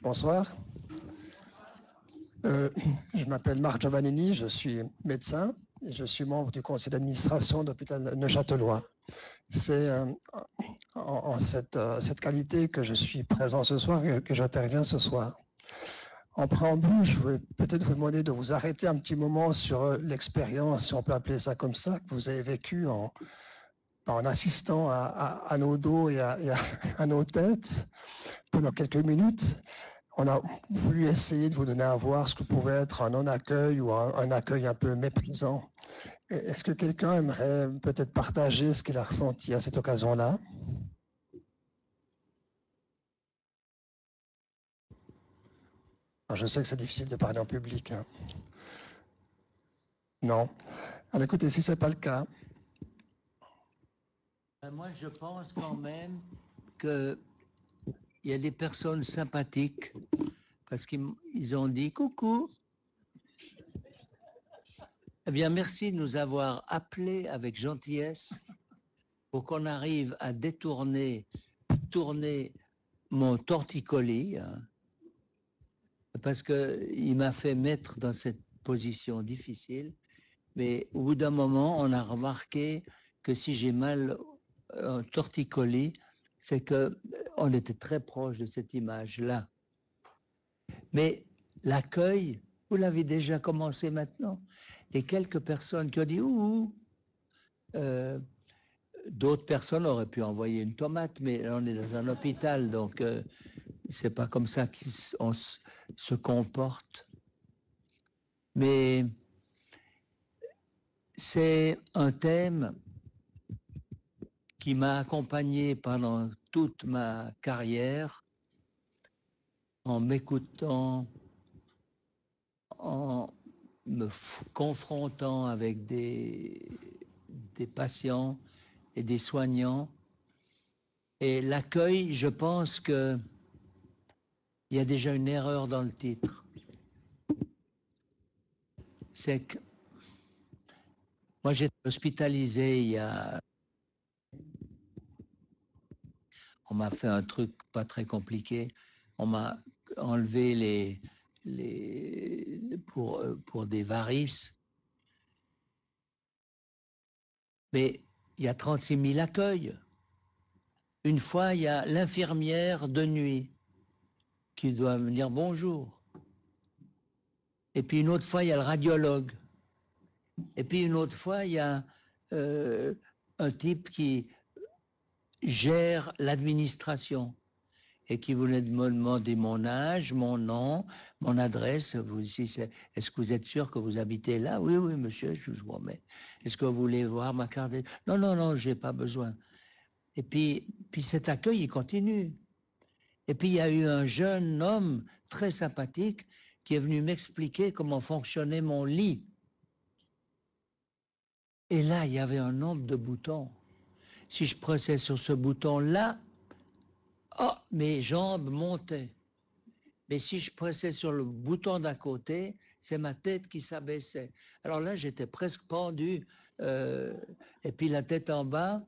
Bonsoir. Je m'appelle Marc Giovannini, je suis médecin et je suis membre du conseil d'administration de l'hôpital Neuchâtelois. C'est en cette qualité que je suis présent ce soir et que j'interviens ce soir. En préambule, je voulais peut-être vous demander de vous arrêter un petit moment sur l'expérience, si on peut appeler ça comme ça, que vous avez vécue en assistant à nos dos et à nos têtes pendant quelques minutes. On a voulu essayer de vous donner à voir ce que pouvait être un non-accueil ou un accueil un peu méprisant. Est-ce que quelqu'un aimerait peut-être partager ce qu'il a ressenti à cette occasion-là? Je sais que c'est difficile de parler en public. Hein. Non. Alors écoutez, si ce n'est pas le cas. Moi, je pense quand même qu'il y a des personnes sympathiques parce qu'ils ont dit coucou. Eh bien, merci de nous avoir appelés avec gentillesse pour qu'on arrive à tourner mon torticolis, hein, parce qu'il m'a fait mettre dans cette position difficile. Mais au bout d'un moment, on a remarqué que si j'ai mal un torticolis, c'est qu'on était très proche de cette image-là. Mais l'accueil, vous l'avez déjà commencé maintenant. Et quelques personnes qui ont dit ouh, d'autres personnes auraient pu envoyer une tomate, mais là, on est dans un hôpital, donc c'est pas comme ça qu'on se comporte. Mais c'est un thème qui m'a accompagné pendant toute ma carrière en m'écoutant, en me confrontant avec des patients et des soignants. Et l'accueil, je pense qu'il y a déjà une erreur dans le titre. C'est que moi, j'étais hospitalisé il y a... On m'a fait un truc pas très compliqué. On m'a enlevé pour des varices. Mais il y a 36 000 accueils. Une fois, il y a l'infirmière de nuit qui doit me dire bonjour. Et puis une autre fois, il y a le radiologue. Et puis une autre fois, il y a un type qui gère l'administration et qui voulait me demander mon âge, mon nom, mon adresse. Est-ce que vous êtes sûr que vous habitez là? Oui, oui, monsieur, je vous remets. Est-ce que vous voulez voir ma carte? Non, non, non, je n'ai pas besoin. Et puis cet accueil, il continue. Et puis il y a eu un jeune homme très sympathique qui est venu m'expliquer comment fonctionnait mon lit. Et là, il y avait un nombre de boutons. Si je pressais sur ce bouton-là, oh, mes jambes montaient. Mais si je pressais sur le bouton d'à côté, c'est ma tête qui s'abaissait. Alors là, j'étais presque pendu, et puis la tête en bas.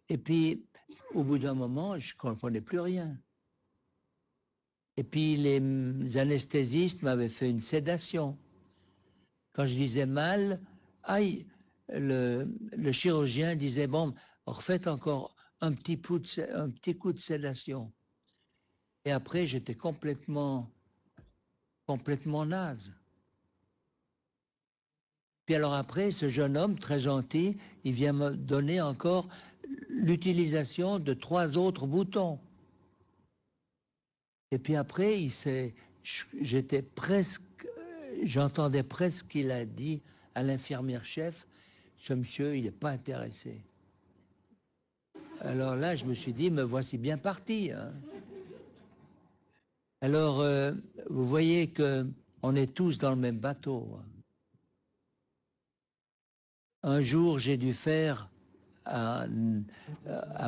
Et puis, au bout d'un moment, je ne comprenais plus rien. Et puis, les anesthésistes m'avaient fait une sédation. Quand je disais mal, aïe, le chirurgien disait, bon, refaites encore un petit coup de sédation. Et après, j'étais complètement naze. Puis alors après, ce jeune homme très gentil, il vient me donner encore l'utilisation de 3 autres boutons. Et puis après, j'étais presque, j'entendais presque qu'il a dit à l'infirmière chef, ce monsieur, il n'est pas intéressé. Alors là, je me suis dit, me voici bien parti. Hein. Alors, vous voyez qu'on est tous dans le même bateau. Hein. Un jour, j'ai dû faire à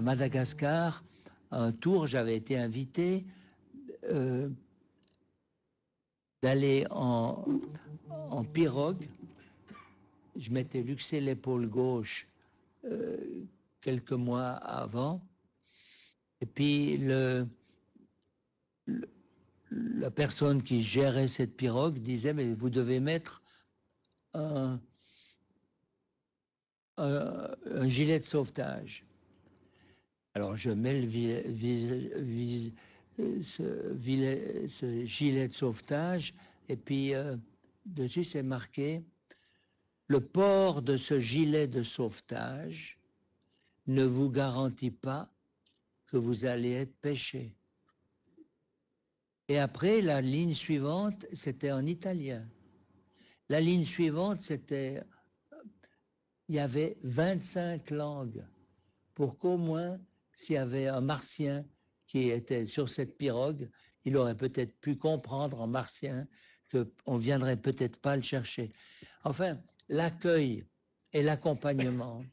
Madagascar un tour, j'avais été invité d'aller en pirogue. Je m'étais luxé l'épaule gauche quelques mois avant. Et puis le la personne qui gérait cette pirogue disait, mais vous devez mettre un gilet de sauvetage. Alors je mets ce gilet de sauvetage et puis dessus c'est marqué « Le port de ce gilet de sauvetage ne vous garantit pas que vous allez être pêché. » Et après, la ligne suivante, c'était en italien. La ligne suivante, c'était... Il y avait 25 langues pour qu'au moins, s'il y avait un martien qui était sur cette pirogue, il aurait peut-être pu comprendre en martien qu'on ne viendrait peut-être pas le chercher. Enfin, l'accueil et l'accompagnement,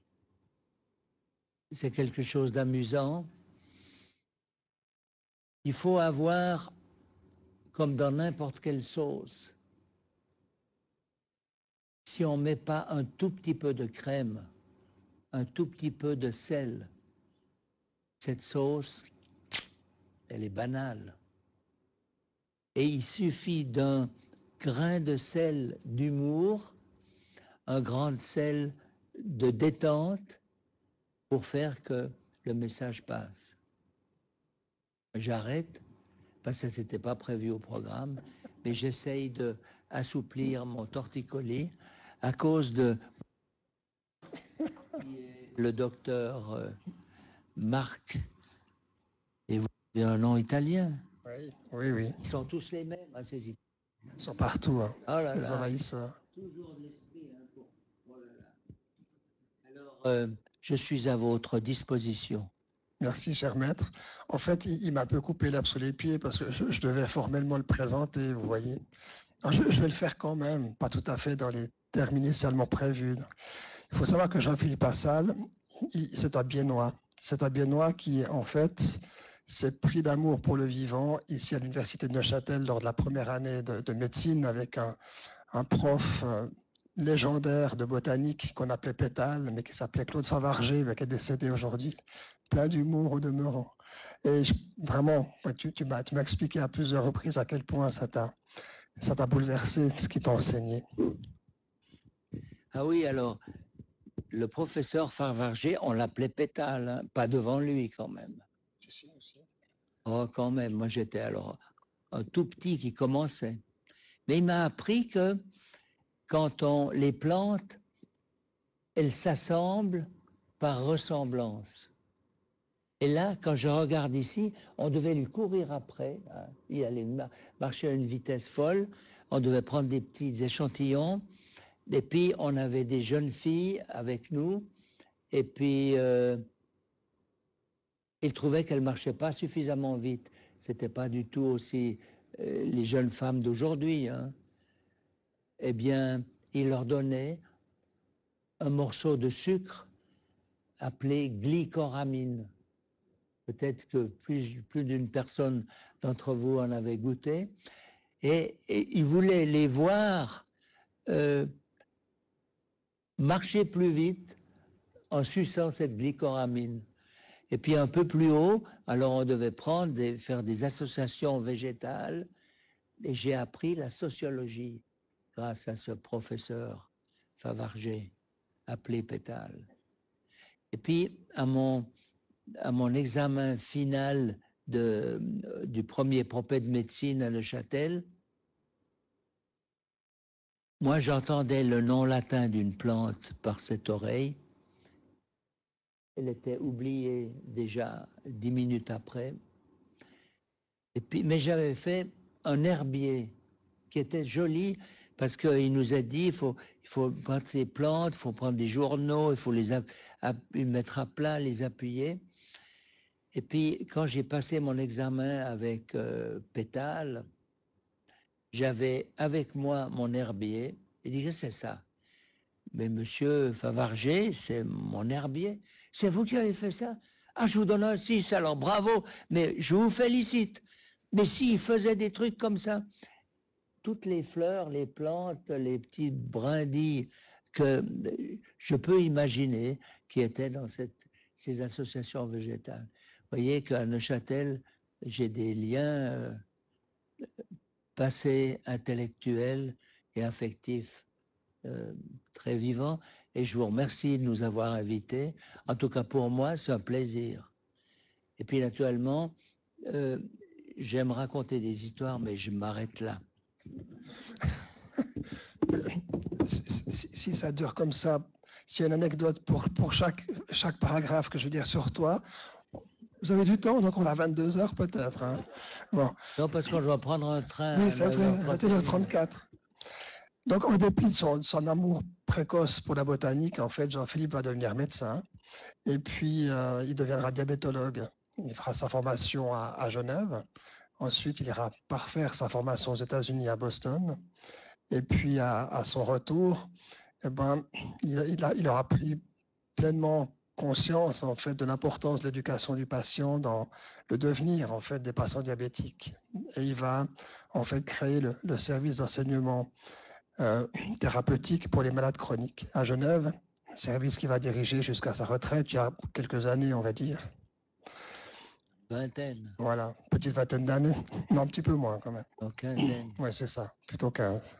c'est quelque chose d'amusant. Il faut avoir, comme dans n'importe quelle sauce, si on ne met pas un tout petit peu de crème, un tout petit peu de sel, cette sauce, elle est banale. Et il suffit d'un grain de sel d'humour, un grain de sel de détente pour faire que le message passe. J'arrête, parce que ça n'était pas prévu au programme, mais j'essaye d'assouplir mon torticolis à cause de le docteur Marc, et vous avez un nom italien. Oui, oui, oui. Ils sont tous les mêmes, hein, ces Italiens. Ils sont partout, hein. Oh là Les là. envahisseurs. Toujours de l'esprit. Hein, pour... oh là là. Alors, je suis à votre disposition. Merci, cher maître. En fait, il m'a un peu coupé l'herbe sous les pieds parce que je devais formellement le présenter, vous voyez. Alors, je vais le faire quand même, pas tout à fait dans les termes initialement prévus. Il faut savoir que Jean-Philippe Assal, c'est un Biennois. C'est un Biennois qui, en fait, s'est pris d'amour pour le vivant ici à l'Université de Neuchâtel lors de la première année de médecine avec un prof légendaire de botanique qu'on appelait Pétale, mais qui s'appelait Claude Favarger, mais qui est décédé aujourd'hui, plein d'humour au demeurant. Et vraiment, tu m'as expliqué à plusieurs reprises à quel point ça t'a bouleversé, ce qui t'a enseigné. Ah oui, alors, le professeur Favarger, on l'appelait Pétale, hein, pas devant lui quand même. Oh, quand même, moi j'étais alors un tout petit qui commençait. Mais il m'a appris que quand les plantes, elles s'assemblent par ressemblance. Et là, quand je regarde ici, on devait lui courir après. Hein. Il allait marcher à une vitesse folle. On devait prendre des petits échantillons. Et puis, on avait des jeunes filles avec nous. Et puis, ils trouvaient qu'elles ne marchaient pas suffisamment vite. Ce n'était pas du tout aussi les jeunes femmes d'aujourd'hui. Hein. Eh bien, il leur donnait un morceau de sucre appelé glycoramine. Peut-être que plus d'une personne d'entre vous en avait goûté. Et il voulait les voir marcher plus vite en suçant cette glycoramine. Et puis un peu plus haut, alors on devait faire des associations végétales. Et j'ai appris la sociologie grâce à ce professeur Favarger, appelé Pétale. Et puis à mon examen final du premier propé de médecine à Neuchâtel, moi j'entendais le nom latin d'une plante par cette oreille. Elle était oubliée déjà 10 minutes après. Et puis, mais j'avais fait un herbier qui était joli parce qu'il nous a dit il faut prendre ces plantes, il faut prendre des journaux, il faut les mettre à plat, les appuyer. Et puis, quand j'ai passé mon examen avec Pétale, j'avais avec moi mon herbier. Il dit, qu'est-ce que c'est ça? Mais monsieur Favarger, c'est mon herbier. C'est vous qui avez fait ça? Ah, je vous donne un 6, alors bravo, mais je vous félicite. Mais s'il faisait des trucs comme ça, toutes les fleurs, les plantes, les petites brindilles que je peux imaginer qui étaient dans ces associations végétales. Vous voyez qu'à Neuchâtel, j'ai des liens passé intellectuel et affectif très vivant. Et je vous remercie de nous avoir invités. En tout cas, pour moi, c'est un plaisir. Et puis, naturellement, j'aime raconter des histoires, mais je m'arrête là. Si ça dure comme ça, s'il y a une anecdote pour chaque paragraphe que je veux dire sur toi, vous avez du temps, donc on a 22 heures peut-être. Hein. Bon. Non, parce qu'on doit prendre un train Oui, c'est à vrai, à 9h31. 1h34. Donc, en dépit de son amour précoce pour la botanique, en fait, Jean-Philippe va devenir médecin. Et puis, il deviendra diabétologue. Il fera sa formation à Genève. Ensuite, il ira parfaire sa formation aux États-Unis, à Boston. Et puis, à son retour, eh ben, il aura pris pleinement conscience en fait de l'importance de l'éducation du patient dans le devenir en fait des patients diabétiques. Et il va en fait créer le service d'enseignement thérapeutique pour les malades chroniques à Genève, service qu'il va diriger jusqu'à sa retraite il y a quelques années, on va dire. Vingtaine. Voilà, petite vingtaine d'années. Non, un petit peu moins quand même. En quinzaine. Oui, c'est ça, plutôt 15.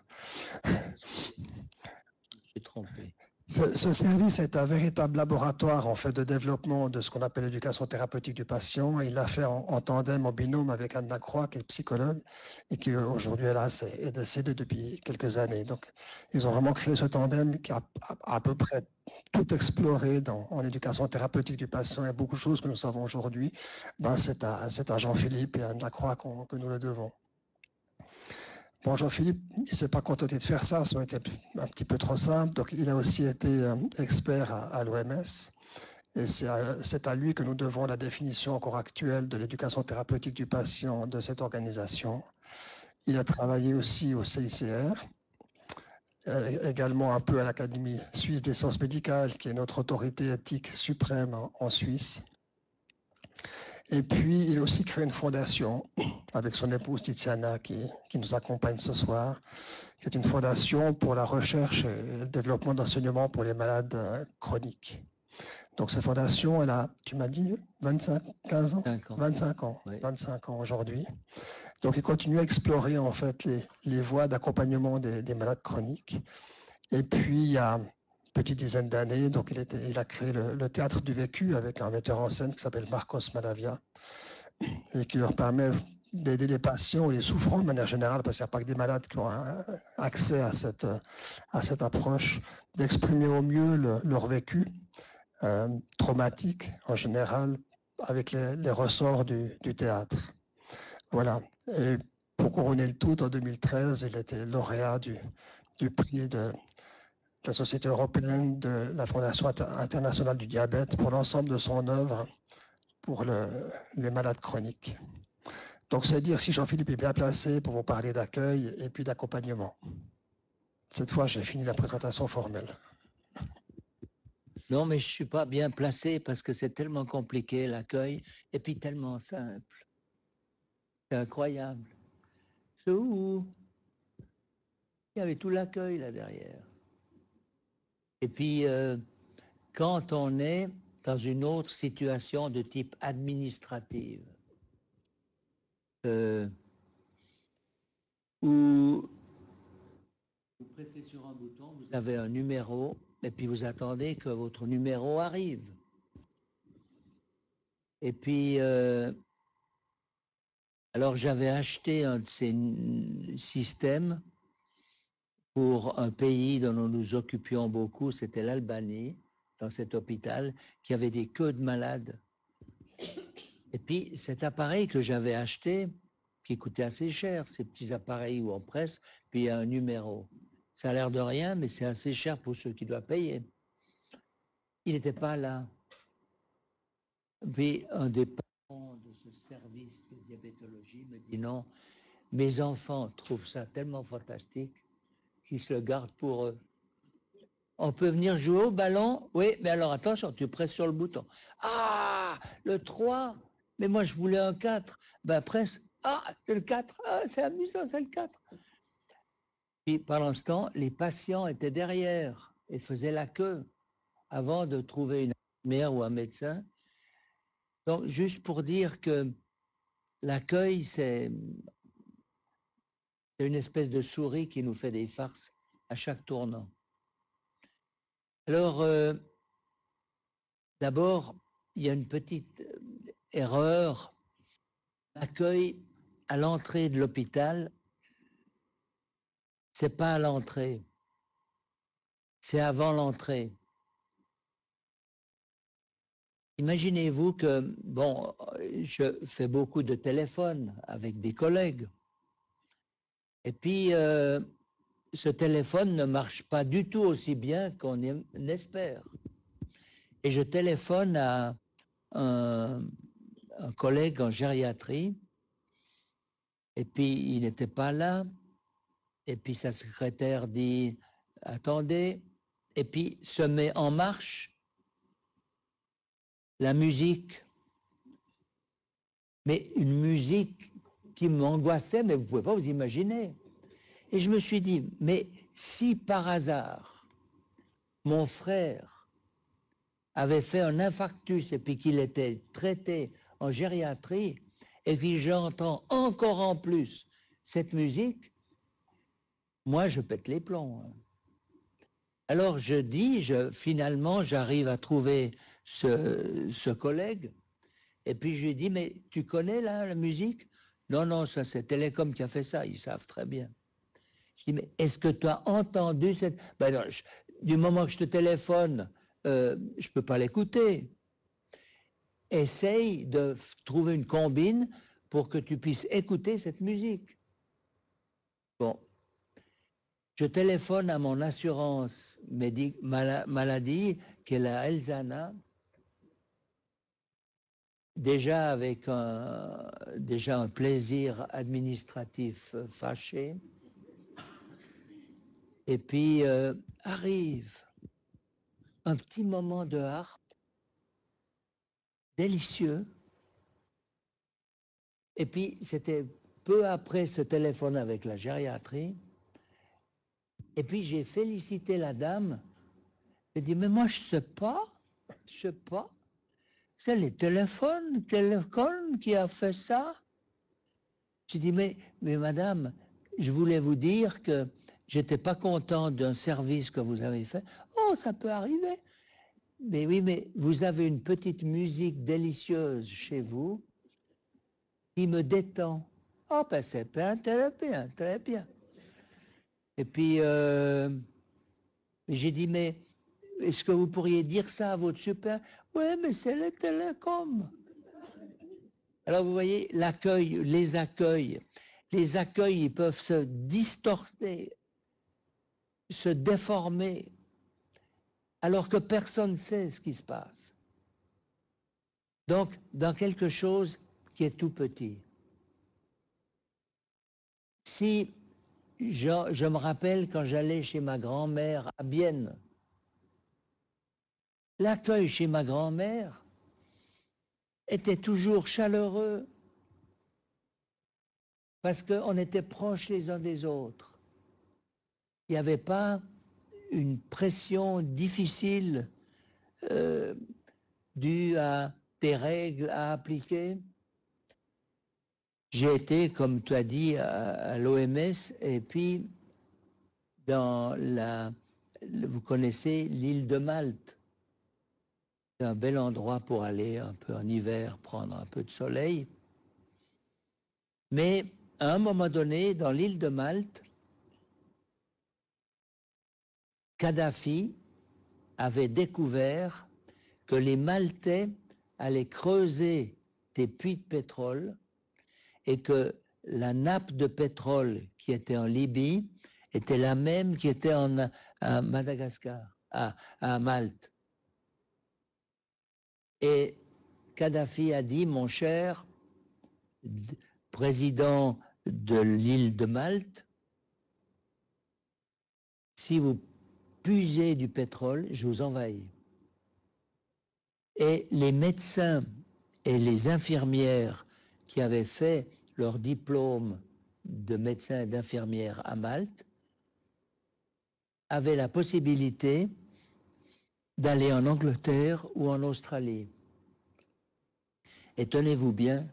J'ai trompé. Ce service est un véritable laboratoire en fait de développement de ce qu'on appelle l'éducation thérapeutique du patient. Il l'a fait en tandem, en binôme avec Anne Lacroix, qui est psychologue et qui aujourd'hui hélas est décédée depuis quelques années. Donc, ils ont vraiment créé ce tandem qui a à peu près tout exploré en éducation thérapeutique du patient et beaucoup de choses que nous savons aujourd'hui. Ben, c'est à Jean-Philippe et à Anne Lacroix que nous le devons. Bon, Jean-Philippe, il ne s'est pas contenté de faire ça, ça aurait été un petit peu trop simple. Donc, il a aussi été expert à l'OMS. Et c'est à lui que nous devons la définition encore actuelle de l'éducation thérapeutique du patient de cette organisation. Il a travaillé aussi au CICR, également un peu à l'Académie suisse des sciences médicales, qui est notre autorité éthique suprême en Suisse. Et puis, il a aussi créé une fondation avec son épouse Tiziana qui nous accompagne ce soir, qui est une fondation pour la recherche et le développement d'enseignement pour les malades chroniques. Donc, cette fondation, elle a, tu m'as dit, 15 ans 25 ans, oui. 25 ans aujourd'hui. Donc, il continue à explorer en fait les voies d'accompagnement des malades chroniques. Et puis, il y a une petite dizaine d'années, donc il a créé le Théâtre du Vécu avec un metteur en scène qui s'appelle Marcos Malavia et qui leur permet d'aider les patients ou les souffrants de manière générale, parce qu'il n'y a pas que des malades qui ont accès à cette approche, d'exprimer au mieux leur vécu traumatique en général avec les ressorts du théâtre. Voilà. Et pour couronner le tout, en 2013, il était lauréat du prix de la Société européenne de la Fondation internationale du diabète pour l'ensemble de son œuvre pour les malades chroniques. Donc, c'est dire si Jean-Philippe est bien placé pour vous parler d'accueil et puis d'accompagnement. Cette fois, j'ai fini la présentation formelle. Non, mais je ne suis pas bien placé parce que c'est tellement compliqué l'accueil et puis tellement simple. C'est incroyable. C'est où? Il y avait tout l'accueil là derrière. Et puis, quand on est dans une autre situation de type administrative, où vous pressez sur un bouton, vous avez un numéro, et puis vous attendez que votre numéro arrive. Et puis, alors j'avais acheté un de ces systèmes pour un pays dont nous nous occupions beaucoup, c'était l'Albanie, dans cet hôpital, qui avait des queues de malades. Et puis, cet appareil que j'avais acheté, qui coûtait assez cher, ces petits appareils où on presse, puis il y a un numéro. Ça a l'air de rien, mais c'est assez cher pour ceux qui doivent payer. Il n'était pas là. Puis, un des patrons de ce service de diabétologie me dit non, mes enfants trouvent ça tellement fantastique qu'ils se le gardent pour eux. On peut venir jouer au ballon? Oui, mais alors attention, tu presses sur le bouton. Ah, le 3, mais moi je voulais un 4. Ben presse. Ah, c'est le 4. Ah, c'est amusant, c'est le 4. Puis pendant ce temps, les patients étaient derrière et faisaient la queue avant de trouver une infirmière ou un médecin. Donc, juste pour dire que l'accueil, c'est C'est une espèce de souris qui nous fait des farces à chaque tournant. Alors, d'abord, il y a une petite erreur. L'accueil à l'entrée de l'hôpital, c'est pas à l'entrée, c'est avant l'entrée. Imaginez-vous que, bon, je fais beaucoup de téléphones avec des collègues. Et puis, ce téléphone ne marche pas du tout aussi bien qu'on espère. Et je téléphone à un collègue en gériatrie, et puis il n'était pas là, et puis sa secrétaire dit « Attendez », et puis se met en marche la musique, mais une musique qui m'angoissait, mais vous ne pouvez pas vous imaginer. Et je me suis dit, mais si par hasard, mon frère avait fait un infarctus et puis qu'il était traité en gériatrie, et puis j'entends encore en plus cette musique, moi je pète les plombs. Alors je dis, finalement j'arrive à trouver ce collègue, et puis je lui dis, mais tu connais là la musique? Non, non, ça c'est Télécom qui a fait ça, ils savent très bien. Je dis, mais est-ce que tu as entendu cette... Ben non, du moment que je te téléphone, je ne peux pas l'écouter. Essaye de trouver une combine pour que tu puisses écouter cette musique. Bon, je téléphone à mon assurance maladie, qui est la Elzana, déjà avec un plaisir administratif fâché. Et puis arrive un petit moment de harpe délicieux. Et puis c'était peu après ce téléphone avec la gériatrie. Et puis j'ai félicité la dame. J'ai dit, mais moi je sais pas. C'est les téléphones qui a fait ça. J'ai dit, mais madame, je voulais vous dire que j'étais pas content d'un service que vous avez fait. Oh, ça peut arriver. Mais oui, mais vous avez une petite musique délicieuse chez vous qui me détend. Oh, ben c'est bien, très bien, très bien. Et puis, j'ai dit, mais est-ce que vous pourriez dire ça à votre super? Oui, mais c'est le Télécom. Alors, vous voyez, l'accueil, les accueils, ils peuvent se distorter, se déformer, alors que personne ne sait ce qui se passe. Donc, dans quelque chose qui est tout petit. Si je me rappelle quand j'allais chez ma grand-mère à Bienne, l'accueil chez ma grand-mère était toujours chaleureux parce qu'on était proches les uns des autres. Il n'y avait pas une pression difficile due à des règles à appliquer. J'ai été, comme tu as dit, à l'OMS, et puis vous connaissez l'île de Malte. C'est un bel endroit pour aller un peu en hiver, prendre un peu de soleil. Mais à un moment donné, dans l'île de Malte, Kadhafi avait découvert que les Maltais allaient creuser des puits de pétrole et que la nappe de pétrole qui était en Libye était la même qui était à Madagascar, à Malte. Et Kadhafi a dit, mon cher président de l'île de Malte, si vous puisez du pétrole, je vous envahis. Et les médecins et les infirmières qui avaient fait leur diplôme de médecin et d'infirmière à Malte avaient la possibilité d'aller en Angleterre ou en Australie. Et tenez-vous bien,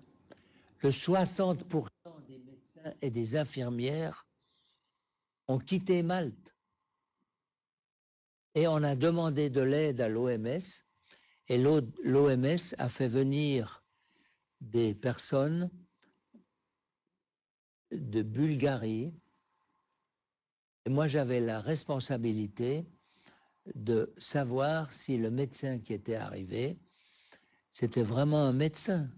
que 60% des médecins et des infirmières ont quitté Malte. Et on a demandé de l'aide à l'OMS, et l'OMS a fait venir des personnes de Bulgarie. Et moi, j'avais la responsabilité de savoir si le médecin qui était arrivé, c'était vraiment un médecin.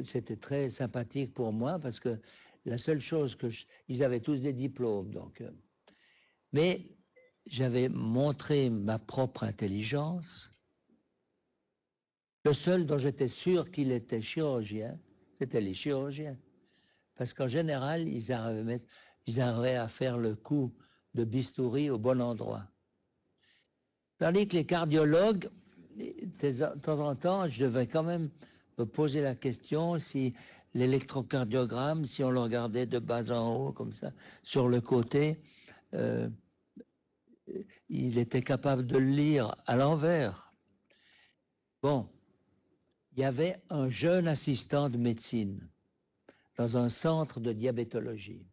C'était très sympathique pour moi parce que la seule chose que ils avaient tous des diplômes, donc. Mais j'avais montré ma propre intelligence. Le seul dont j'étais sûr qu'il était chirurgien, c'était les chirurgiens. Parce qu'en général, ils arrivaient à faire le coup de bistouri au bon endroit. Tandis que les cardiologues, de temps en temps, je devais quand même me poser la question si l'électrocardiogramme, si on le regardait de bas en haut, comme ça, sur le côté, il était capable de le lire à l'envers. Bon, il y avait un jeune assistant de médecine dans un centre de diabétologie.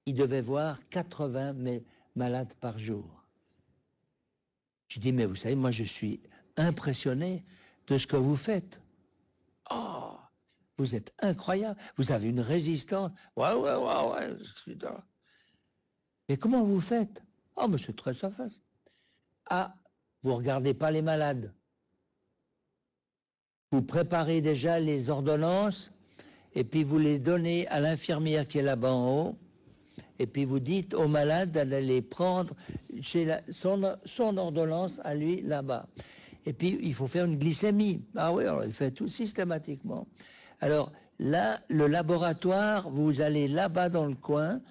Il devait voir 80 malades par jour. Je dis, mais vous savez, moi je suis impressionné de ce que vous faites. Oh, vous êtes incroyable, vous avez une résistance. Ouais. Et comment vous faites? Oh, mais c'est très simple. Ah, vous ne regardez pas les malades. Vous préparez déjà les ordonnances et puis vous les donnez à l'infirmière qui est là-bas en haut. Et puis vous dites au malade d'aller prendre chez son ordonnance à lui là-bas. Et puis il faut faire une glycémie. Ah oui, alors il fait tout systématiquement. Alors là, le laboratoire, vous allez là-bas dans le coin.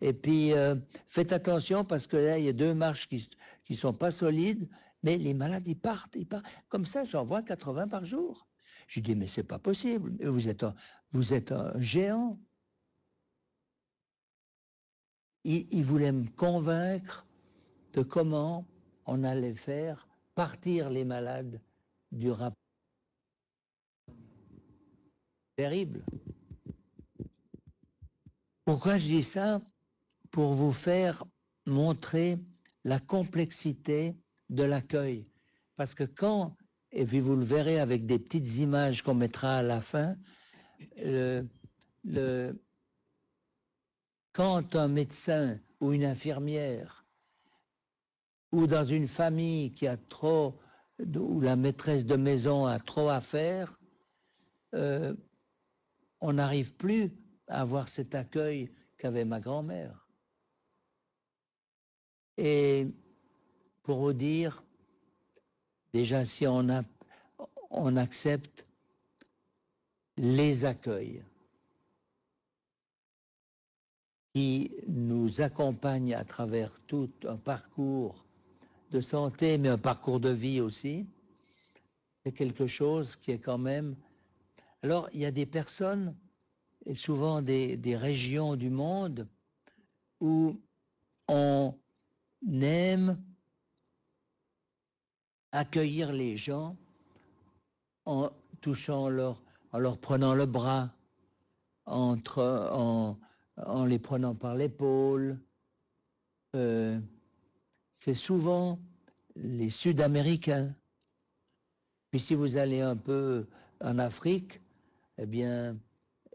Et puis faites attention parce que là, il y a 2 marches qui sont pas solides. Mais les malades, ils partent. Comme ça, j'en vois 80 par jour. Je dis, mais c'est pas possible. Vous êtes un géant. Il voulait me convaincre de comment on allait faire partir les malades du rapport. Terrible. Pourquoi je dis ça? Pour vous faire montrer la complexité de l'accueil. Parce que quand, et puis vous le verrez avec des petites images qu'on mettra à la fin, quand un médecin ou une infirmière ou dans une famille qui a trop, où la maîtresse de maison a trop à faire, on n'arrive plus à avoir cet accueil qu'avait ma grand-mère. Et pour vous dire, déjà si on accepte les accueils qui nous accompagnent à travers tout un parcours de santé, mais un parcours de vie aussi, c'est quelque chose qui est quand même... Alors, il y a des personnes, et souvent des régions du monde, où on aime accueillir les gens en touchant en leur prenant le bras, en les prenant par l'épaule. C'est souvent les Sud-Américains. Puis si vous allez un peu en Afrique, eh bien,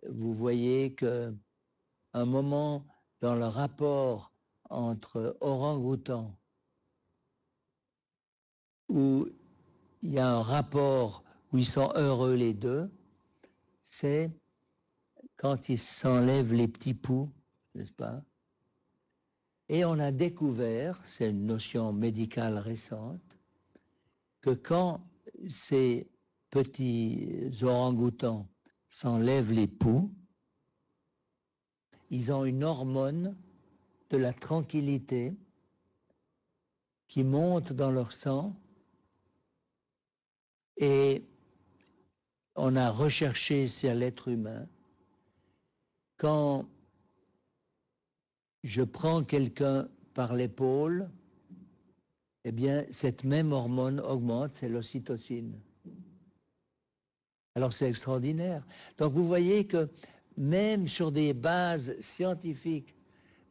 vous voyez qu'à un moment dans le rapport entre orang-outans, où il y a un rapport où ils sont heureux les deux, c'est quand ils s'enlèvent les petits poux, n'est-ce pas? Et on a découvert, c'est une notion médicale récente, que quand ces petits orang-outans s'enlèvent les poux, ils ont une hormone de la tranquillité qui monte dans leur sang, et on a recherché chez l'être humain. Quand je prends quelqu'un par l'épaule, eh bien, cette même hormone augmente, c'est l'ocytocine. Alors, c'est extraordinaire. Donc, vous voyez que même sur des bases scientifiques,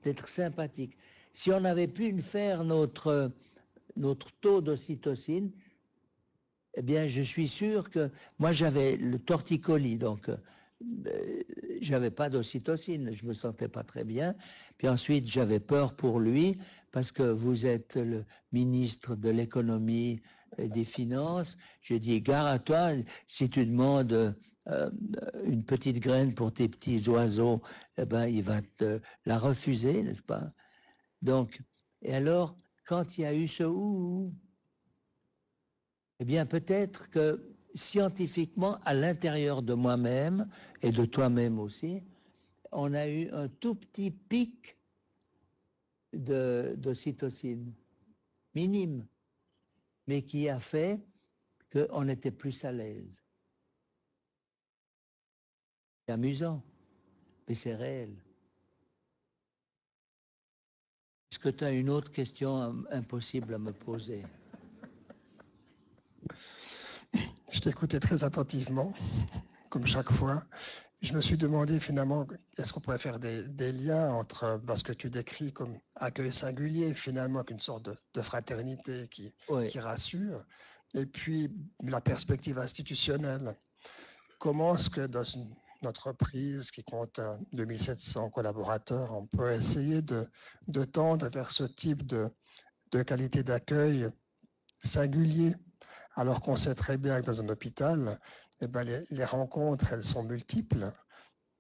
d'être sympathique. Si on avait pu faire notre taux d'ocytocine, eh bien, je suis sûr que moi, j'avais le torticolis, donc j'avais pas d'ocytocine, je me sentais pas très bien. Puis ensuite, j'avais peur pour lui parce que vous êtes le ministre de l'économie et des finances. J'ai dit, gare à toi, si tu demandes une petite graine pour tes petits oiseaux, eh ben, il va te la refuser, n'est-ce pas? Donc, et alors, quand il y a eu ce ouh, eh bien, peut-être que scientifiquement, à l'intérieur de moi-même et de toi-même aussi, on a eu un tout petit pic d'ocytocine, minime, mais qui a fait qu'on était plus à l'aise. C'est amusant, mais c'est réel. Est-ce que tu as une autre question impossible à me poser? Je t'écoutais très attentivement, comme chaque fois. Je me suis demandé finalement, est-ce qu'on pourrait faire des liens entre ce que tu décris comme accueil singulier, finalement, qu'une sorte de fraternité Oui. qui rassure, et puis la perspective institutionnelle. Comment est-ce que dans une entreprise qui compte 2700 collaborateurs, on peut essayer de tendre vers ce type de qualité d'accueil singulier, alors qu'on sait très bien que dans un hôpital, eh ben, les rencontres, elles sont multiples,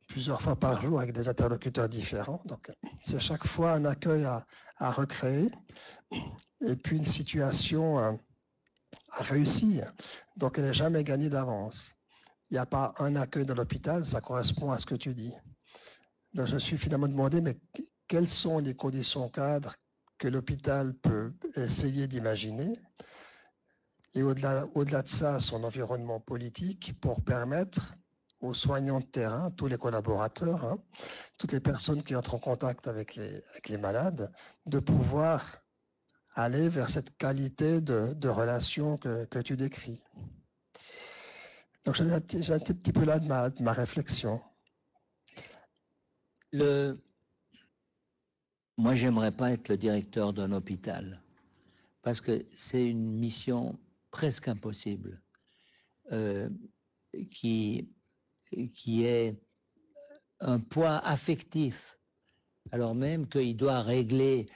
plusieurs fois par jour avec des interlocuteurs différents. Donc, c'est chaque fois un accueil à recréer et puis une situation à réussir. Donc, elle n'est jamais gagnée d'avance. Il n'y a pas un accueil dans l'hôpital, ça correspond à ce que tu dis. Donc, je me suis finalement demandé, mais quelles sont les conditions cadres que l'hôpital peut essayer d'imaginer, et au-delà de ça, son environnement politique, pour permettre aux soignants de terrain, tous les collaborateurs, hein, toutes les personnes qui entrent en contact avec les malades, de pouvoir aller vers cette qualité de relation que tu décris. Donc, j'ai un petit peu là de ma réflexion. Moi, j'aimerais pas être le directeur d'un hôpital parce que c'est une mission presque impossible qui est un poids affectif, alors même qu'il doit régler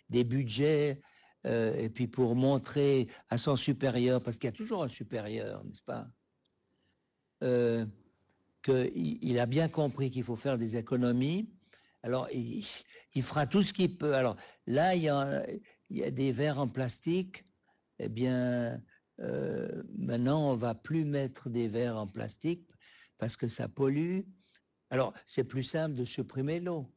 des budgets et puis pour montrer à son supérieur, parce qu'il y a toujours un supérieur, n'est-ce pas, qu'il a bien compris qu'il faut faire des économies. Alors, il fera tout ce qu'il peut. Alors, là, il y a des verres en plastique. Eh bien, maintenant, on ne va plus mettre des verres en plastique parce que ça pollue. Alors, c'est plus simple de supprimer l'eau.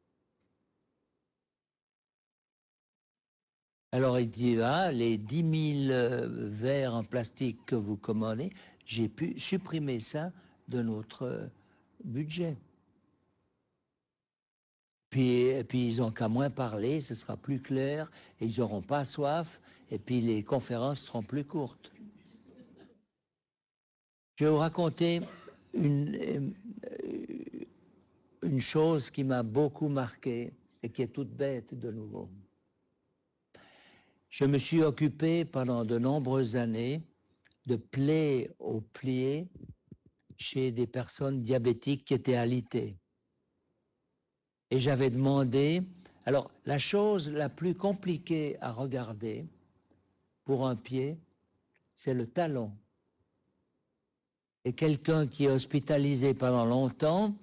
Alors, il dit, ah, les 10 000 verres en plastique que vous commandez, j'ai pu supprimer ça de notre budget. Puis ils n'ont qu'à moins parler, ce sera plus clair, et ils n'auront pas soif, et puis les conférences seront plus courtes. Je vais vous raconter une chose qui m'a beaucoup marqué et qui est toute bête de nouveau. Je me suis occupé pendant de nombreuses années de plaies aux pliés chez des personnes diabétiques qui étaient alitées. Et j'avais demandé, alors la chose la plus compliquée à regarder pour un pied, c'est le talon. Et quelqu'un qui est hospitalisé pendant longtemps,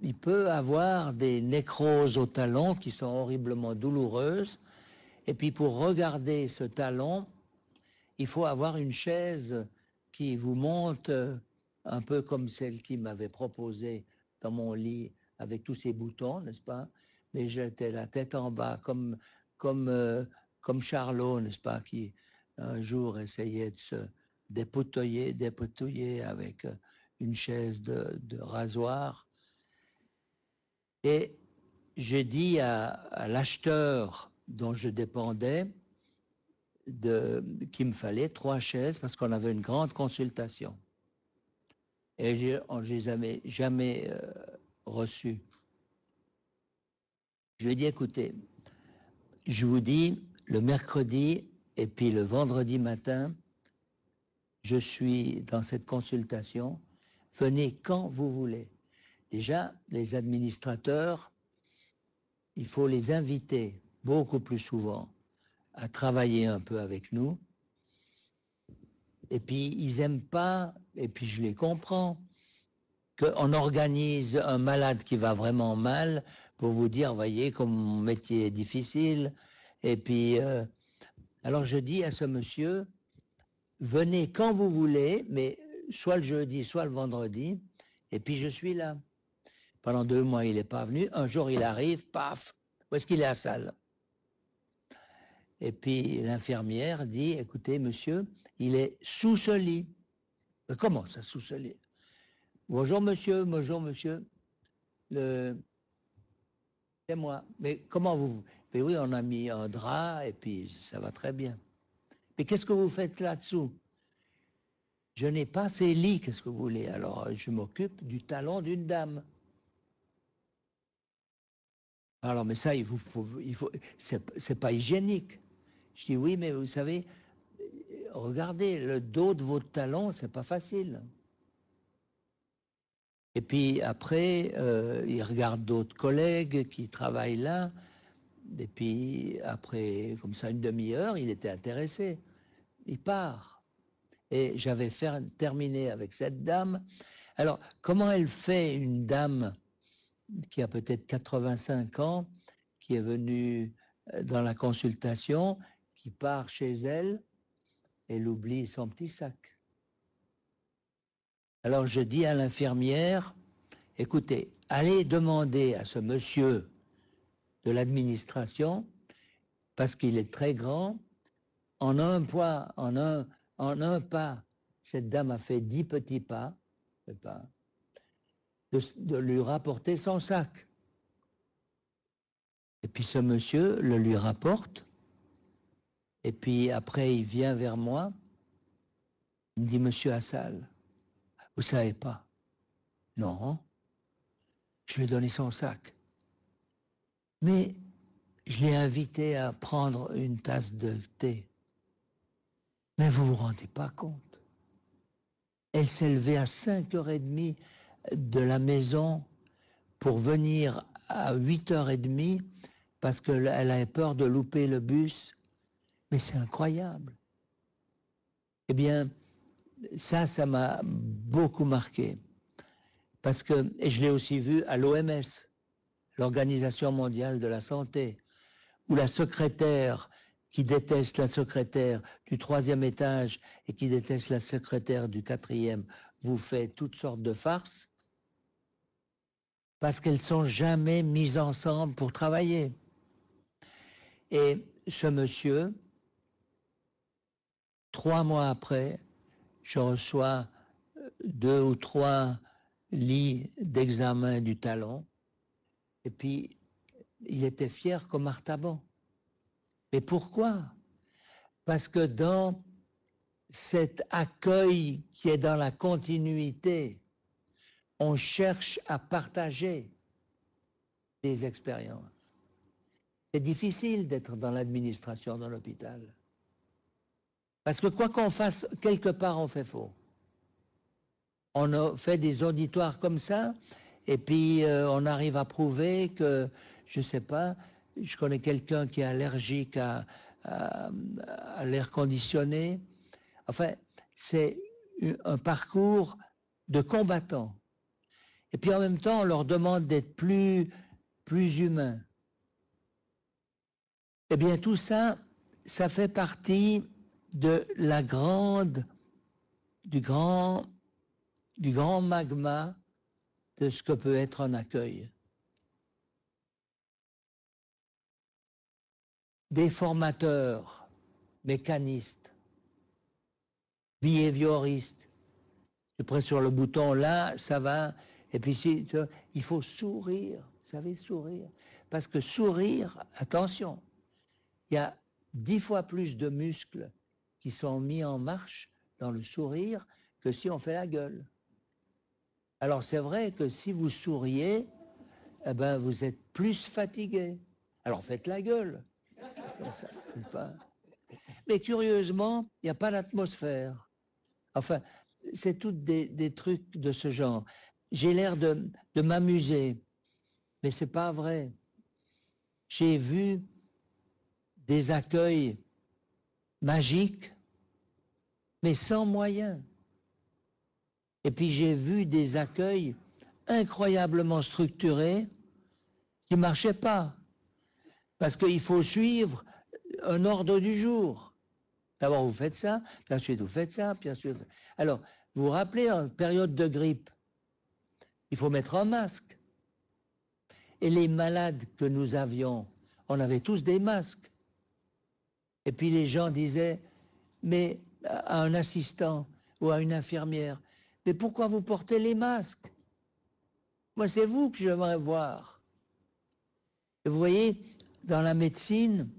il peut avoir des nécroses au talon qui sont horriblement douloureuses. Et puis pour regarder ce talon, il faut avoir une chaise qui vous monte un peu comme celle qui m'avait proposé dans mon lit avec tous ces boutons, n'est-ce pas? Mais j'étais la tête en bas, comme Charlot, n'est-ce pas, qui un jour essayait de se dépouiller avec une chaise de rasoir. Et j'ai dit à l'acheteur dont je dépendais qu'il me fallait 3 chaises parce qu'on avait une grande consultation. Et on ne les avait jamais reçues. Je lui ai dit, écoutez, je vous dis, le mercredi et puis le vendredi matin, je suis dans cette consultation. Venez quand vous voulez. Déjà, les administrateurs, il faut les inviter beaucoup plus souvent à travailler un peu avec nous. Et puis, ils n'aiment pas, et puis je les comprends, qu'on organise un malade qui va vraiment mal pour vous dire, voyez, comme mon métier est difficile. Et puis, alors je dis à ce monsieur, venez quand vous voulez, mais soit le jeudi, soit le vendredi, et puis je suis là. Pendant 2 mois, il n'est pas venu. Un jour, il arrive, paf, où est-ce qu'il est à la salle? Et puis l'infirmière dit, écoutez, monsieur, il est sous ce lit. Mais comment ça, sous ce lit? Bonjour, monsieur, bonjour, monsieur. C'est moi. Mais comment vous... Mais oui, on a mis un drap et puis ça va très bien. Mais qu'est-ce que vous faites là-dessous? Je n'ai pas ces lits, qu'est-ce que vous voulez? Alors, je m'occupe du talon d'une dame. Alors, mais ça, il faut c'est pas hygiénique. Je dis, oui, mais vous savez, regardez, le dos de votre talon, c'est pas facile. Et puis après, il regarde d'autres collègues qui travaillent là. Et puis après, comme ça, une demi-heure, il était intéressé. Il part. Et j'avais terminé avec cette dame. Alors, comment elle fait une dame qui a peut-être 85 ans, qui est venue dans la consultation, qui part chez elle, elle oublie son petit sac. Alors je dis à l'infirmière, écoutez, allez demander à ce monsieur de l'administration, parce qu'il est très grand, en un pas, cette dame a fait 10 petits pas, de lui rapporter son sac. Et puis ce monsieur le lui rapporte, et puis après il vient vers moi, il me dit, monsieur Assal, vous savez pas? Non, je lui ai donné son sac. Mais je l'ai invité à prendre une tasse de thé. Mais vous vous rendez pas compte. Elle s'est levée à 5h30 de la maison pour venir à 8h30 parce qu'elle avait peur de louper le bus. Mais c'est incroyable. Eh bien, ça m'a beaucoup marqué. Parce que, et je l'ai aussi vu à l'OMS, l'Organisation mondiale de la santé, où la secrétaire qui déteste la secrétaire du 3e étage et qui déteste la secrétaire du 4e vous fait toutes sortes de farces parce qu'elles ne sont jamais mises ensemble pour travailler. Et ce monsieur, 3 mois après, je reçois 2 ou 3 lits d'examen du talon et puis il était fier comme Artaban. Mais pourquoi? Parce que dans cet accueil qui est dans la continuité, on cherche à partager des expériences. C'est difficile d'être dans l'administration dans l'hôpital. Parce que quoi qu'on fasse, quelque part on fait faux. On a fait des auditoires comme ça, et puis on arrive à prouver que, je ne sais pas, je connais quelqu'un qui est allergique à l'air conditionné. Enfin, c'est un parcours de combattants. Et puis en même temps, on leur demande d'être plus humains. Eh bien, tout ça, ça fait partie de la du grand magma de ce que peut être un accueil. Des formateurs, mécanistes, behavioristes. Je presse sur le bouton là, ça va. Et puis il faut sourire, vous savez, sourire. Parce que sourire, attention, il y a 10 fois plus de muscles qui sont mis en marche dans le sourire que si on fait la gueule. Alors c'est vrai que si vous souriez, eh ben, vous êtes plus fatigué. Alors faites la gueule. Comme ça, n'est-ce pas? Mais curieusement, il n'y a pas d'atmosphère. Enfin, c'est tous des trucs de ce genre. J'ai l'air de m'amuser, mais c'est pas vrai. J'ai vu des accueils magiques, mais sans moyens. Et puis j'ai vu des accueils incroyablement structurés qui ne marchaient pas. Parce qu'il faut suivre un ordre du jour. D'abord, vous faites ça, puis ensuite, vous faites ça, puis ensuite... Alors, vous vous rappelez, en période de grippe, il faut mettre un masque. Et les malades que nous avions, on avait tous des masques. Et puis les gens disaient, mais à un assistant ou à une infirmière, mais pourquoi vous portez les masques? Moi, c'est vous que j'aimerais voir. Et vous voyez, dans la médecine,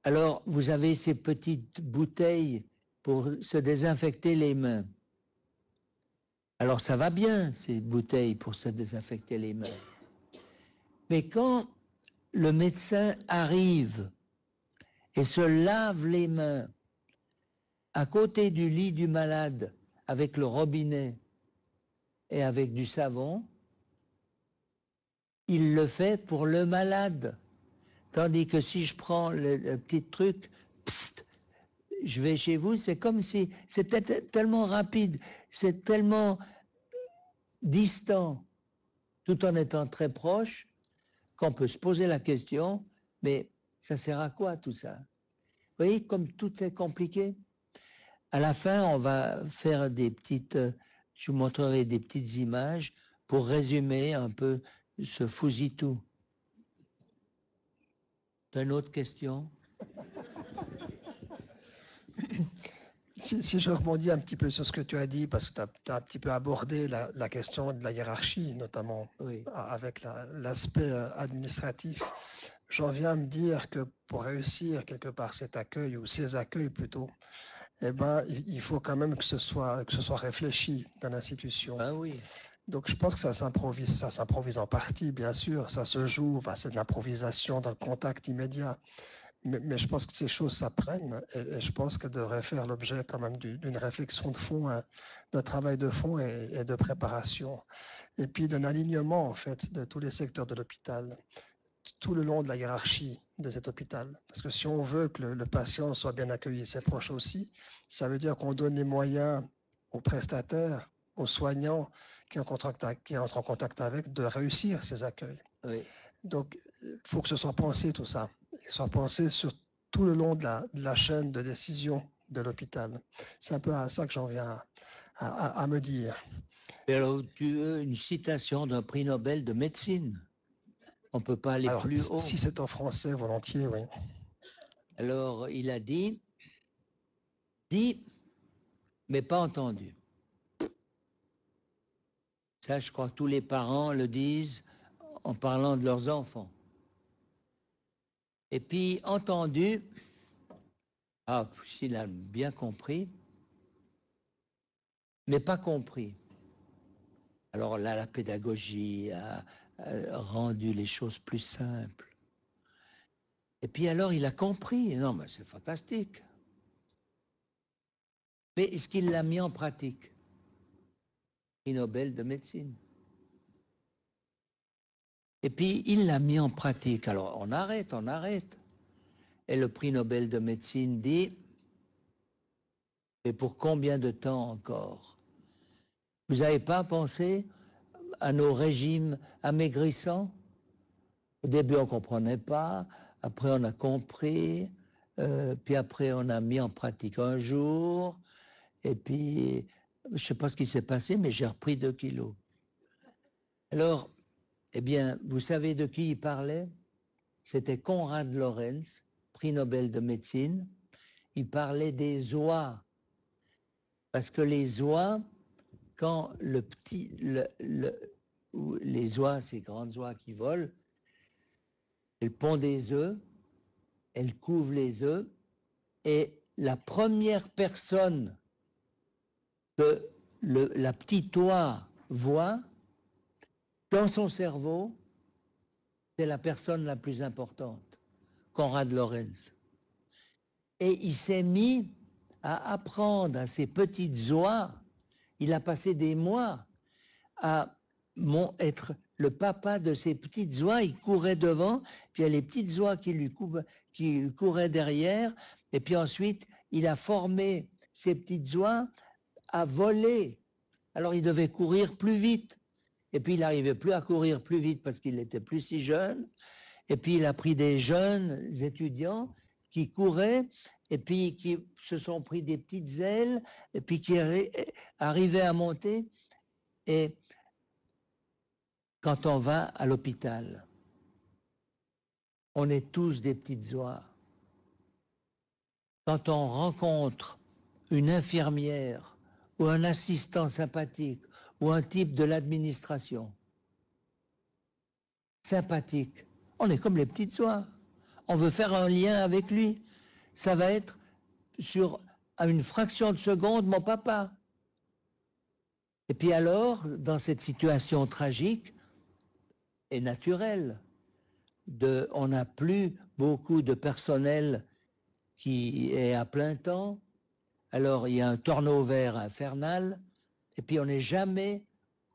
alors vous avez ces petites bouteilles pour se désinfecter les mains. Alors ça va bien, ces bouteilles pour se désinfecter les mains. Mais quand le médecin arrive et se lave les mains à côté du lit du malade avec le robinet et avec du savon, il le fait pour le malade. Tandis que si je prends le petit truc, psst, je vais chez vous, c'est comme si c'était tellement rapide, c'est tellement distant, tout en étant très proche, qu'on peut se poser la question, mais ça sert à quoi tout ça? Vous voyez comme tout est compliqué? À la fin, on va faire des petites, je vous montrerai des petites images pour résumer un peu ce fousitou. Une autre question? Si je rebondis un petit peu sur ce que tu as dit, parce que tu as un petit peu abordé la question de la hiérarchie, notamment Oui. avec l'aspect administratif, j'en viens à me dire que pour réussir quelque part cet accueil, ou ces accueils plutôt, eh ben, il faut quand même que ce soit réfléchi dans l'institution. Ah oui. Donc je pense que ça s'improvise en partie, bien sûr, ça se joue, enfin, c'est de l'improvisation dans le contact immédiat. Mais je pense que ces choses s'apprennent et je pense qu'elles devraient faire l'objet quand même d'une réflexion de fond, d'un travail de fond et de préparation. Et puis d'un alignement en fait de tous les secteurs de l'hôpital, tout le long de la hiérarchie de cet hôpital. Parce que si on veut que le patient soit bien accueilli, ses proches aussi, ça veut dire qu'on donne les moyens aux prestataires, aux soignants qui entrent en contact avec, de réussir ces accueils. Oui. Donc, il faut que ce soit pensé tout ça. Il soit pensé sur tout le long de la chaîne de décision de l'hôpital. C'est un peu à ça que j'en viens à me dire. Et alors, tu veux une citation d'un prix Nobel de médecine? On ne peut pas aller Alors, plus haut. si c'est en français, volontiers, oui. Alors, il a dit, mais pas entendu. Ça, je crois que tous les parents le disent en parlant de leurs enfants. Et puis, entendu, s'il a bien compris, mais pas compris. Alors là, la pédagogie a rendu les choses plus simples. Et puis alors, il a compris. Non, mais c'est fantastique. Mais est-ce qu'il l'a mis en pratique? Prix Nobel de médecine. Et puis, il l'a mis en pratique. Alors, on arrête. Et le prix Nobel de médecine dit, et pour combien de temps encore? Vous n'avez pas pensé à nos régimes amaigrissants? Au début, on ne comprenait pas. Après, on a compris. Puis après, on a mis en pratique un jour. Et puis, je ne sais pas ce qui s'est passé, mais j'ai repris 2 kilos. Alors, eh bien, vous savez de qui il parlait? C'était Konrad Lorenz, prix Nobel de médecine. Il parlait des oies. Parce que les oies, quand les oies, ces grandes oies qui volent, elles pondent des œufs, elles couvent les œufs, et la première personne que la petite oie voit, Dans son cerveau, c'est la personne la plus importante, Konrad Lorenz. Et il s'est mis à apprendre à ces petites oies. Il a passé des mois à être le papa de ces petites oies. Il courait devant, puis il y a les petites oies qui couraient derrière. Et puis ensuite, il a formé ces petites oies à voler. Alors il devait courir plus vite. Et puis il n'arrivait plus à courir plus vite parce qu'il n'était plus si jeune. Et puis il a pris des jeunes étudiants qui couraient et puis qui se sont pris des petites ailes et puis qui arrivaient à monter. Et quand on va à l'hôpital, on est tous des petites oies. Quand on rencontre une infirmière ou un assistant sympathique ou un type de l'administration sympathique, on est comme les petites oies. On veut faire un lien avec lui. Ça va être à une fraction de seconde mon papa. Et puis alors, dans cette situation tragique et naturelle, on n'a plus beaucoup de personnel qui est à plein temps. Alors il y a un turnover infernal et puis on n'est jamais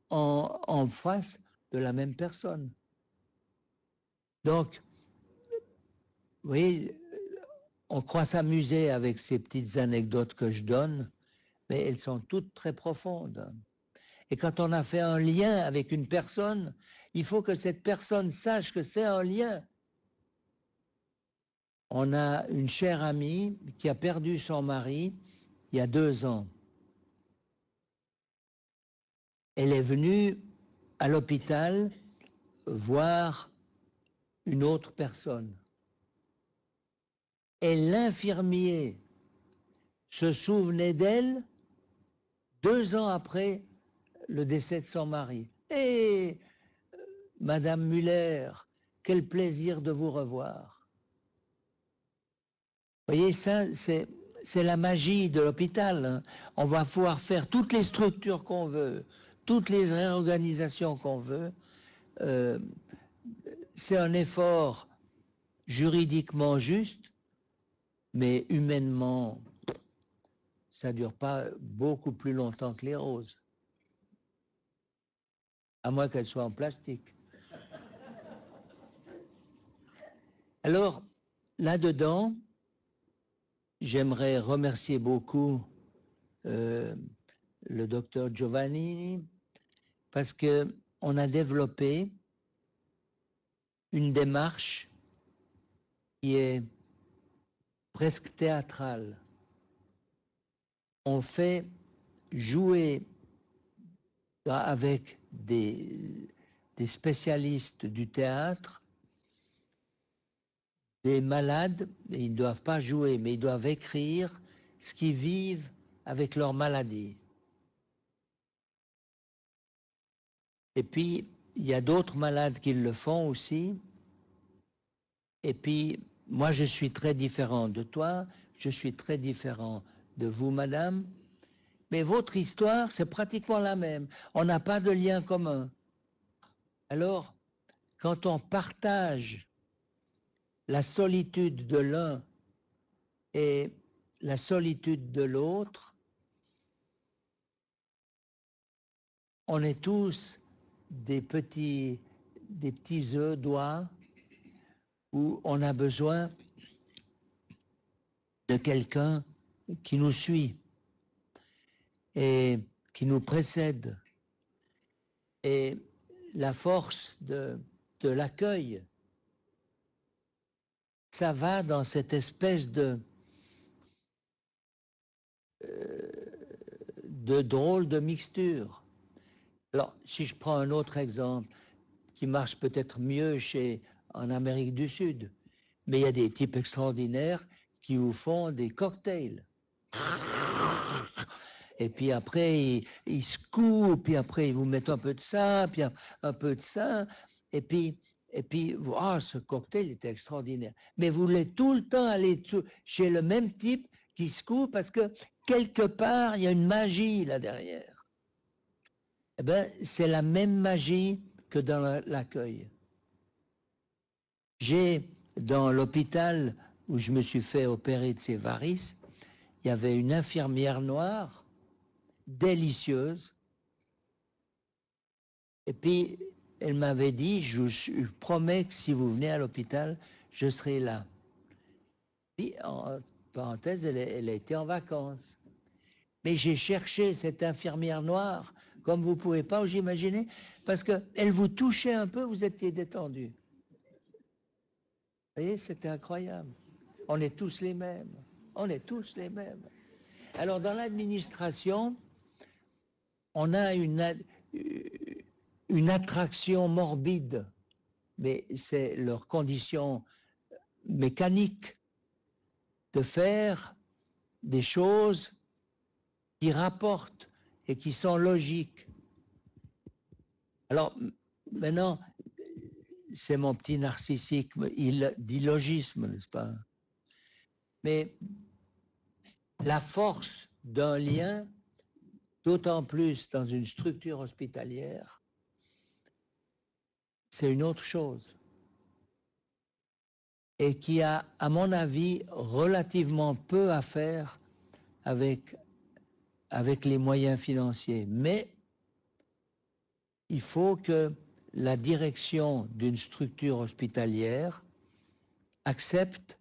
en face de la même personne. Donc, oui, on croit s'amuser avec ces petites anecdotes que je donne, mais elles sont toutes très profondes. Et quand on a fait un lien avec une personne, il faut que cette personne sache que c'est un lien. On a une chère amie qui a perdu son mari il y a 2 ans. Elle est venue à l'hôpital voir une autre personne. Et l'infirmier se souvenait d'elle 2 ans après le décès de son mari. Et Madame Muller, quel plaisir de vous revoir. Vous voyez, ça, c'est la magie de l'hôpital. Hein. On va pouvoir faire toutes les structures qu'on veut, toutes les réorganisations qu'on veut. C'est un effort juridiquement juste, mais humainement, ça ne dure pas beaucoup plus longtemps que les roses. À moins qu'elles soient en plastique. Alors, là-dedans, j'aimerais remercier beaucoup le docteur Giovannini parce qu'on a développé une démarche qui est presque théâtrale. On fait jouer avec des spécialistes du théâtre des malades, ils ne doivent pas jouer, mais ils doivent écrire ce qu'ils vivent avec leur maladie. Et puis, il y a d'autres malades qui le font aussi. Et puis, moi, je suis très différent de toi, je suis très différent de vous, madame, mais votre histoire, c'est pratiquement la même. On n'a pas de lien commun. Alors, quand on partage la solitude de l'un et la solitude de l'autre, on est tous des petits œufs d'oie où on a besoin de quelqu'un qui nous suit et qui nous précède. Et la force de l'accueil, ça va dans cette espèce de drôle de mixture. Alors, si je prends un autre exemple qui marche peut-être mieux en Amérique du Sud, mais il y a des types extraordinaires qui vous font des cocktails. Et puis après, ils secouent, puis après, ils vous mettent un peu de ça, puis un peu de ça, et puis ce cocktail était extraordinaire. Mais vous voulez tout le temps aller chez le même type qui secoue parce que quelque part, il y a une magie là derrière. Eh bien, c'est la même magie que dans l'accueil. J'ai, dans l'hôpital où je me suis fait opérer de ces varices, il y avait une infirmière noire, délicieuse, et puis elle m'avait dit, je promets que si vous venez à l'hôpital, je serai là. Puis, en parenthèse, elle a été en vacances. Mais j'ai cherché cette infirmière noire, comme vous ne pouvez pas vous imaginer, parce qu'elle vous touchait un peu, vous étiez détendu. Vous voyez, c'était incroyable. On est tous les mêmes. On est tous les mêmes. Alors, dans l'administration, on a une attraction morbide, mais c'est leur condition mécanique de faire des choses qui rapportent et qui sont logiques. Alors, maintenant, c'est mon petit narcissisme d'illogisme, n'est-ce pas? Mais la force d'un lien, d'autant plus dans une structure hospitalière, c'est une autre chose. Et qui a, à mon avis, relativement peu à faire avec les moyens financiers. Mais il faut que la direction d'une structure hospitalière accepte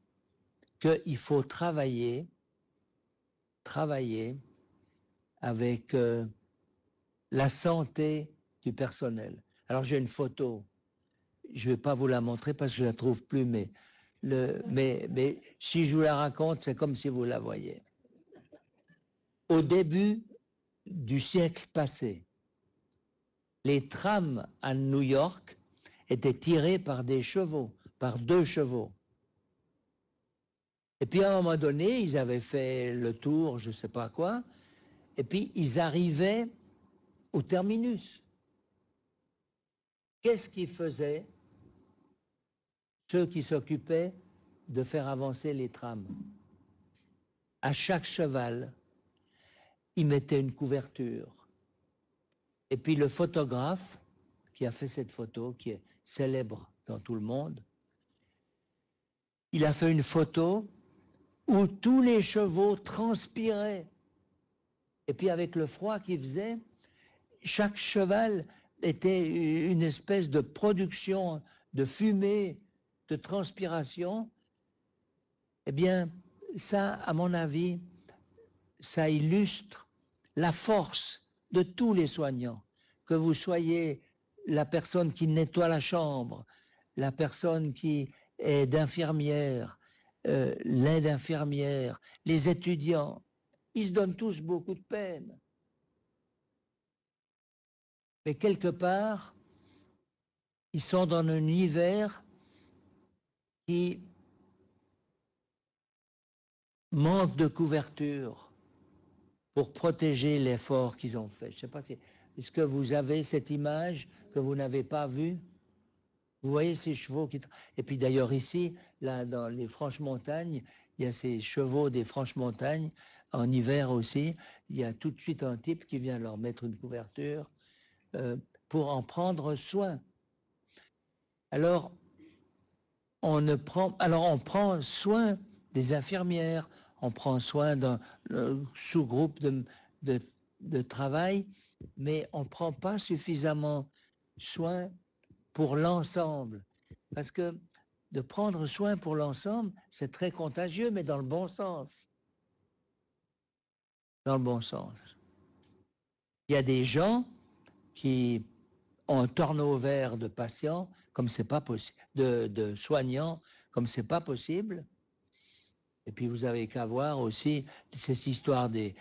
qu'il faut travailler avec la santé du personnel. Alors j'ai une photo, je ne vais pas vous la montrer parce que je ne la trouve plus, mais si je vous la raconte, c'est comme si vous la voyez. Au début du siècle passé, les trams à New York étaient tirés par des chevaux, par 2 chevaux. Et puis à un moment donné, ils avaient fait le tour, je ne sais pas quoi, et puis ils arrivaient au terminus. Qu'est-ce qu'ils faisaient, ceux qui s'occupaient de faire avancer les trams? À chaque cheval, ils mettaient une couverture. Et puis le photographe qui a fait cette photo, qui est célèbre dans tout le monde, il a fait une photo où tous les chevaux transpiraient. Et puis avec le froid qu'il faisait, chaque cheval était une espèce de production de fumée, de transpiration. Eh bien, ça, à mon avis, ça illustre la force de tous les soignants. Que vous soyez la personne qui nettoie la chambre, la personne qui est d'infirmière, l'aide-infirmière, les étudiants, ils se donnent tous beaucoup de peine. Mais quelque part, ils sont dans un univers qui manque de couverture pour protéger l'effort qu'ils ont fait. Je ne sais pas si... Est-ce que vous avez cette image que vous n'avez pas vue? Vous voyez ces chevaux qui... Et puis d'ailleurs ici, là, dans les Franches-Montagnes, il y a ces chevaux des Franches-Montagnes. En hiver aussi, il y a tout de suite un type qui vient leur mettre une couverture pour en prendre soin. Alors, on prend soin des infirmières, on prend soin d'un sous-groupe de travail, mais on ne prend pas suffisamment soin pour l'ensemble. Parce que de prendre soin pour l'ensemble, c'est très contagieux, mais dans le bon sens. Dans le bon sens. Il y a des gens qui ont un turnover de patients, comme c'est pas possible, de soignants, comme c'est pas possible. Et puis vous avez qu'à voir aussi cette histoire des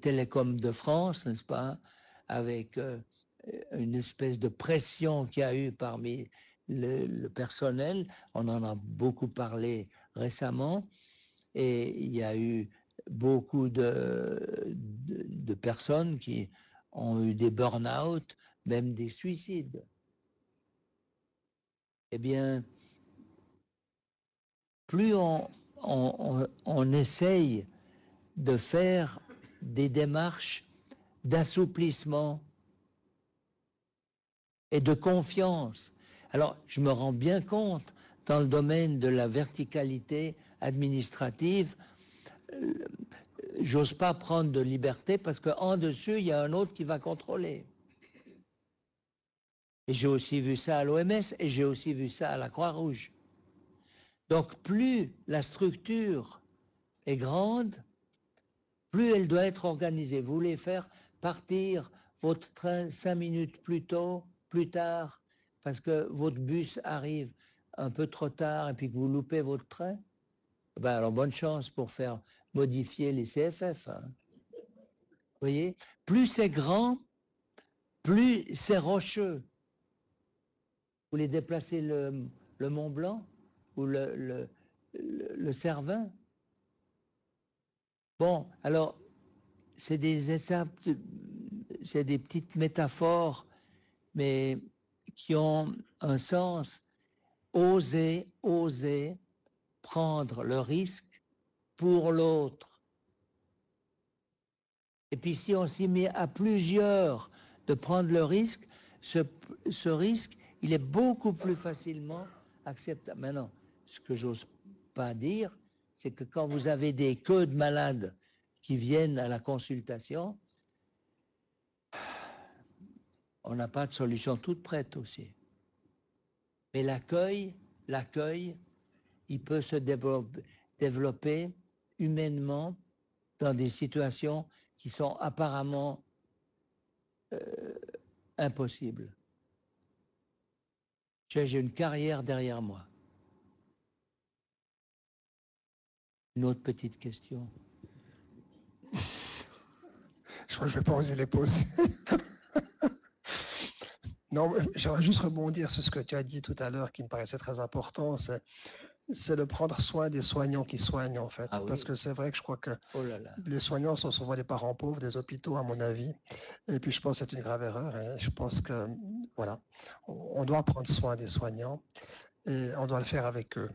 télécoms de France, n'est-ce pas, avec une espèce de pression qu'il y a eu parmi le personnel. On en a beaucoup parlé récemment, et il y a eu beaucoup de personnes qui ont eu des burn-out, même des suicides. Eh bien, plus on essaye de faire des démarches d'assouplissement et de confiance. Alors, je me rends bien compte, dans le domaine de la verticalité administrative, j'ose pas prendre de liberté parce qu'en dessus, il y a un autre qui va contrôler. Et j'ai aussi vu ça à l'OMS et j'ai aussi vu ça à la Croix-Rouge. Donc, plus la structure est grande, plus elle doit être organisée. Vous voulez faire partir votre train 5 minutes plus tôt, plus tard, parce que votre bus arrive un peu trop tard et puis que vous loupez votre train, ben alors bonne chance pour faire modifier les CFF. Hein. Vous voyez, plus c'est grand, plus c'est rocheux. Vous voulez déplacer le Mont Blanc ou le Cervin? Bon, alors, c'est des étapes, c'est des petites métaphores, mais qui ont un sens. Oser prendre le risque pour l'autre. Et puis si on s'y met à plusieurs de prendre le risque, ce risque, il est beaucoup plus facilement acceptable. Maintenant, ce que j'ose pas dire, c'est que quand vous avez des queues de malades qui viennent à la consultation, on n'a pas de solution toute prête aussi. Mais l'accueil, il peut se développer humainement dans des situations qui sont apparemment impossibles. J'ai une carrière derrière moi. Une autre petite question. Je crois que je ne vais pas oser les poser. Non, j'aimerais juste rebondir sur ce que tu as dit tout à l'heure qui me paraissait très important, c'est de prendre soin des soignants qui soignent en fait. Ah oui. Parce que c'est vrai que je crois que les soignants sont souvent des parents pauvres des hôpitaux à mon avis. Et puis je pense que c'est une grave erreur. Et je pense que voilà, on doit prendre soin des soignants et on doit le faire avec eux.